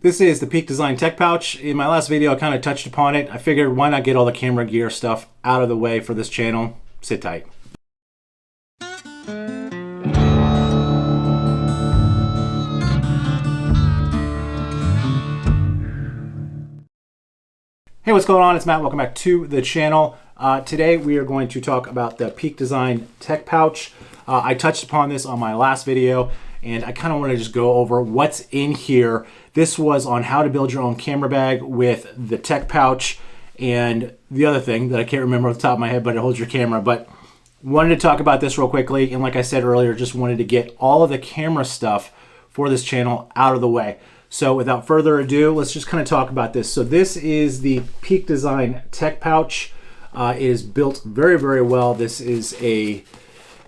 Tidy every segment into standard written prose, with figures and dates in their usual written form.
This is the Peak Design Tech Pouch. In my last video, I kind of touched upon it. I figured why not get all the camera gear stuff out of the way for this channel. Sit tight. Hey, what's going on? It's Matt. Welcome back to the channel. Today we are going to talk about the Peak Design Tech Pouch. I touched upon this on my last video, and I kind of want to just go over what's in here. This was on how to build your own camera bag with the Tech Pouch and the other thing that I can't remember off the top of my head, but it holds your camera. But wanted to talk about this real quickly, and like I said earlier, just wanted to get all of the camera stuff for this channel out of the way. So without further ado, let's just kind of talk about this. So this is the Peak Design Tech Pouch. It is built very, very well. This is a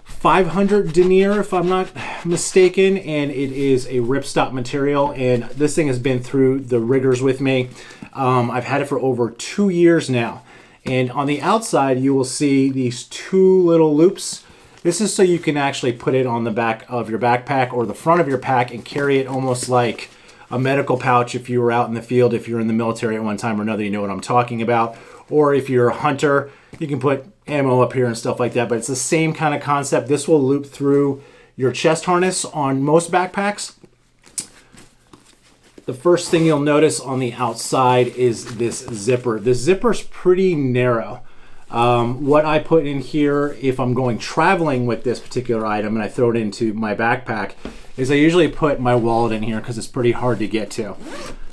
500 denier, if I'm not mistaken, and it is a ripstop material, and this thing has been through the rigors with me. I've had it for over 2 years now, and on the outside you will see these two little loops. This is so you can actually put it on the back of your backpack or the front of your pack and carry it almost like a medical pouch if you were out in the field. If you're in the military at one time or another, you know what I'm talking about. Or if you're a hunter, you can put ammo up here and stuff like that, but it's the same kind of concept. This will loop through your chest harness on most backpacks. The first thing you'll notice on the outside is this zipper. This zipper's pretty narrow. What I put in here if I'm going traveling with this particular item and I throw it into my backpack is I usually put my wallet in here because it's pretty hard to get to.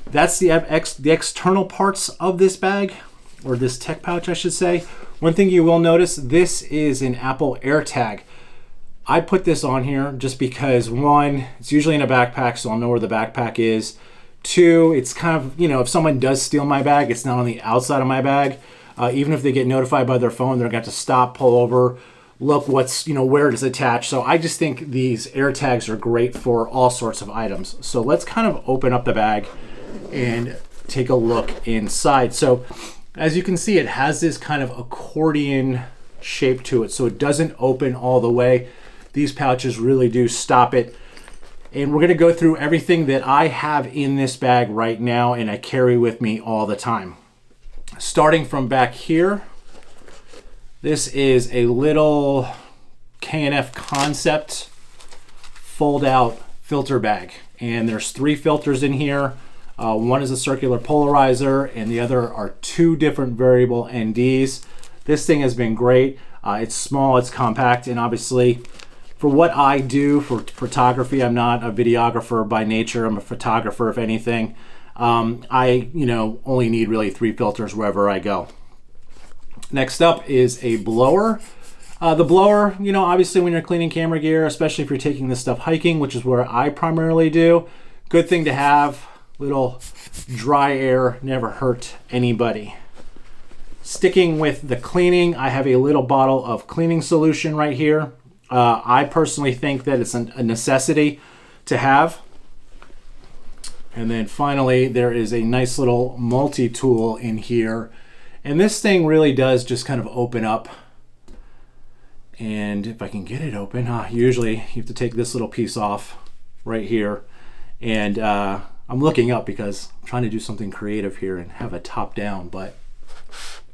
That's the external parts of this bag, or this tech pouch, I should say. One thing you will notice, this is an Apple AirTag. I put this on here just because, one, it's usually in a backpack, so I'll know where the backpack is. Two, it's kind of, you know, if someone does steal my bag, it's not on the outside of my bag. Even if they get notified by their phone, they're going to have to stop, pull over, look what's, you know, where it is attached. So I just think these AirTags are great for all sorts of items. So let's kind of open up the bag and take a look inside. So as you can see, it has this kind of accordion shape to it, so it doesn't open all the way. These pouches really do stop it. And we're going to go through everything that I have in this bag right now and I carry with me all the time. Starting from back here, this is a little K&F Concept fold-out filter bag. And there's 3 filters in here. One is a circular polarizer and the other are 2 different variable NDs. This thing has been great. It's small, it's compact, and obviously for what I do for photography, I'm not a videographer by nature, I'm a photographer if anything. I only need really 3 filters wherever I go. Next up is a blower. The blower, obviously when you're cleaning camera gear, especially if you're taking this stuff hiking, which is where I primarily do, good thing to have. Little dry air, never hurt anybody. Sticking with the cleaning, I have a little bottle of cleaning solution right here. I personally think that it's a necessity to have. And then finally, there is a nice little multi-tool in here. And this thing really does just kind of open up. And if I can get it open, usually you have to take this little piece off right here. And I'm looking up because I'm trying to do something creative here and have a top down, but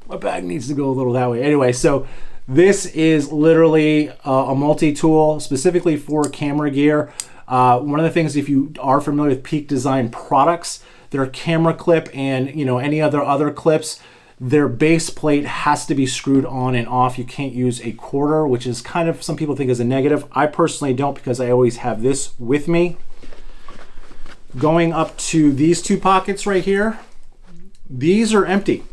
my bag needs to go a little that way. Anyway, so this is literally a multi-tool specifically for camera gear. One of the things, if you are familiar with Peak Design products, their camera clip and any other clips, their base plate has to be screwed on and off. You can't use a quarter, which is kind of, some people think is a negative. I personally don't, because I always have this with me. Going up to these 2 pockets right here, these are empty.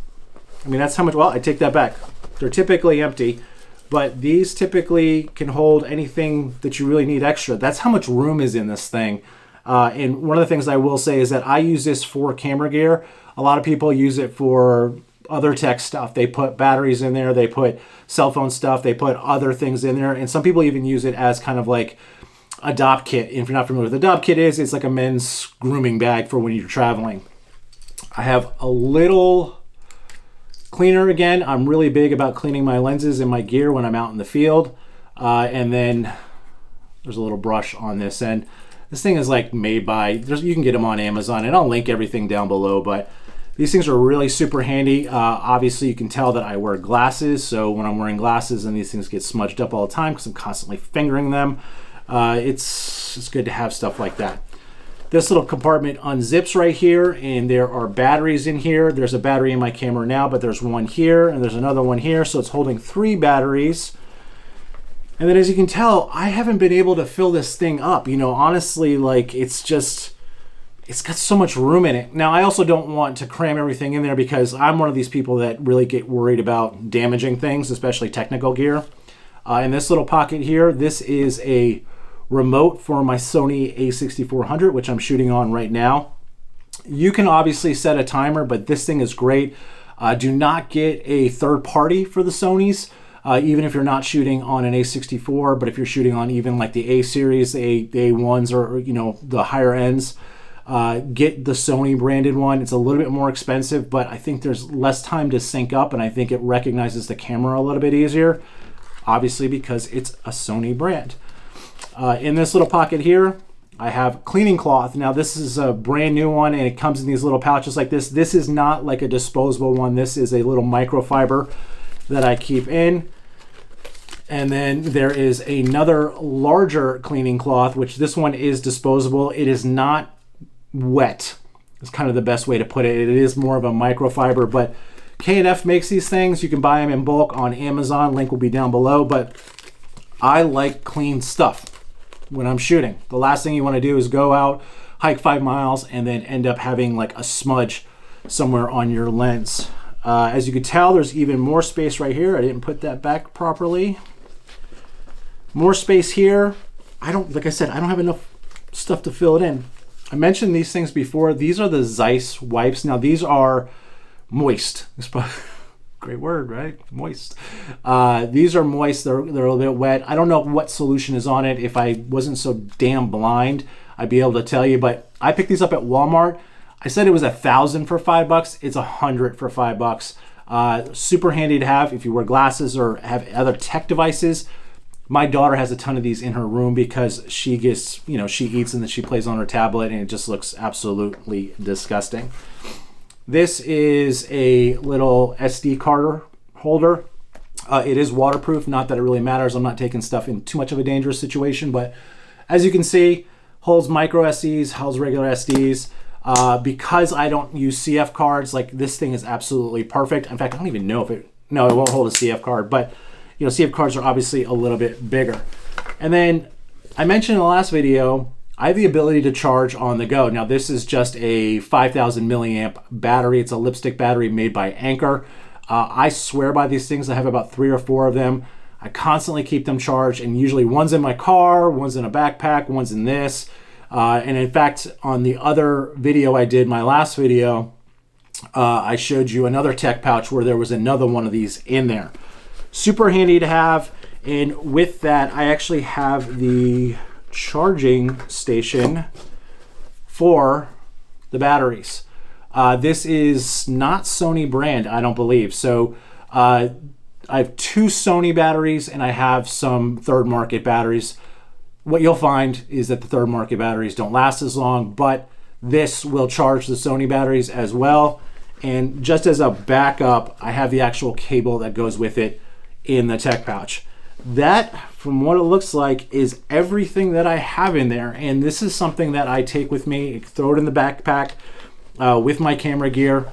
I mean, that's how much, well, I take that back. They're typically empty, but these typically can hold anything that you really need extra. That's how much room is in this thing. And one of the things I will say is that I use this for camera gear. A lot of people use it for other tech stuff. They put batteries in there, they put cell phone stuff, they put other things in there, and some people even use it as kind of like a DOP kit. If you're not familiar with what a DOP kit is, it's like a men's grooming bag for when you're traveling. I have a little cleaner. Again, I'm really big about cleaning my lenses and my gear when I'm out in the field. And then there's a little brush on this end. This thing is like made by, you can get them on Amazon, and I'll link everything down below, but these things are really super handy. Obviously, you can tell that I wear glasses, so when I'm wearing glasses and these things get smudged up all the time because I'm constantly fingering them, it's good to have stuff like that. This little compartment unzips right here, and there are batteries in here. There's a battery in my camera now, but there's one here, and there's another one here, so it's holding 3 batteries. And then as you can tell, I haven't been able to fill this thing up. You know, honestly, like, it's got so much room in it. Now, I also don't want to cram everything in there because I'm one of these people that really get worried about damaging things, especially technical gear. In this little pocket here, this is a remote for my Sony a6400, which I'm shooting on right now. You can obviously set a timer, but this thing is great. Do not get a third party for the Sonys, even if you're not shooting on an a64, but if you're shooting on even like the A series, the A1s, or, you know, the higher ends, get the Sony branded one. It's a little bit more expensive, but I think there's less time to sync up, and I think it recognizes the camera a little bit easier, obviously because it's a Sony brand. In this little pocket here, I have cleaning cloth. Now, this is a brand new one, and it comes in these little pouches like this. This is not like a disposable one. This is a little microfiber that I keep in. And then there is another larger cleaning cloth, which this one is disposable. It is not wet. It's kind of the best way to put it. It is more of a microfiber, but K&F makes these things. You can buy them in bulk on Amazon. Link will be down below, but I like clean stuff when I'm shooting. The last thing you want to do is go out, hike 5 miles, and then end up having like a smudge somewhere on your lens. As you can tell, there's even more space right here. I didn't put that back properly. More space here. Like I said, I don't have enough stuff to fill it in. I mentioned these things before. These are the Zeiss wipes. Now, these are moist. Great word, right? Moist. These are moist. They're a little bit wet. I don't know what solution is on it. If I wasn't so damn blind, I'd be able to tell you. But I picked these up at Walmart. I said it was $1,000 for $5. It's $100 for $5. Super handy to have if you wear glasses or have other tech devices. My daughter has a ton of these in her room because she gets, you know, she eats and then she plays on her tablet, and it just looks absolutely disgusting. This is a little SD card holder. It is waterproof, not that it really matters. I'm not taking stuff in too much of a dangerous situation, but as you can see, holds micro SDs, holds regular SDs. Because I don't use CF cards, like, this thing is absolutely perfect. In fact, I don't even know if it won't hold a CF card, but you know, CF cards are obviously a little bit bigger. And then I mentioned in the last video, I have the ability to charge on the go. Now, this is just a 5,000 milliamp battery. It's a lipstick battery made by Anker. I swear by these things. I have about 3 or 4 of them. I constantly keep them charged, and usually one's in my car, one's in a backpack, one's in this. And in fact, on the other video I did, my last video, I showed you another tech pouch where there was another one of these in there. Super handy to have. And with that, I actually have the charging station for the batteries. This is not Sony brand, I don't believe. So I have 2 Sony batteries, and I have some third market batteries. What you'll find is that the third market batteries don't last as long, but this will charge the Sony batteries as well. And just as a backup, I have the actual cable that goes with it in the tech pouch. That, from what it looks like, is everything that I have in there. And this is something that I take with me, throw it in the backpack with my camera gear,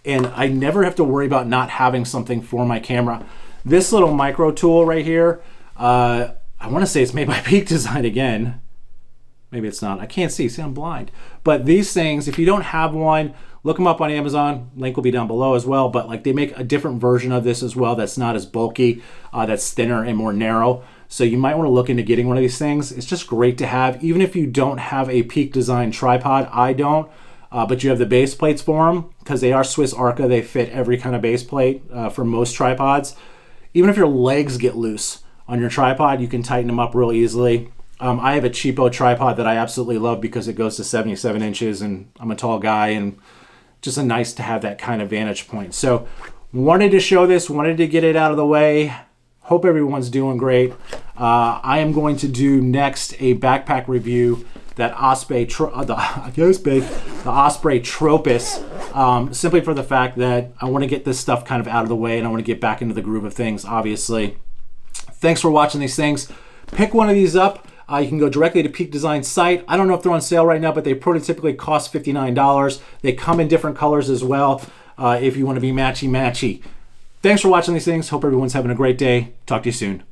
and I never have to worry about not having something for my camera. This little micro tool right here, I want to say it's made by Peak Design again. Maybe it's not. I can't see. See, I'm blind. But these things, if you don't have one, look them up on Amazon. Link will be down below as well. But like, they make a different version of this as well that's not as bulky, that's thinner and more narrow. So you might want to look into getting one of these things. It's just great to have, even if you don't have a Peak Design tripod. I don't, but you have the base plates for them because they are Swiss Arca. They fit every kind of base plate for most tripods. Even if your legs get loose on your tripod, you can tighten them up real easily. I have a cheapo tripod that I absolutely love because it goes to 77 inches, and I'm a tall guy, and just a nice to have that kind of vantage point. So wanted to show this, wanted to get it out of the way. Hope everyone's doing great. I am going to do next a backpack review that Osprey, the Osprey Tropus, simply for the fact that I want to get this stuff kind of out of the way and I want to get back into the groove of things, obviously. Thanks for watching these things. Pick one of these up. You can go directly to Peak Design's site. I don't know if they're on sale right now, but they prototypically cost $59. They come in different colors as well if you want to be matchy-matchy. Thanks for watching these things. Hope everyone's having a great day. Talk to you soon.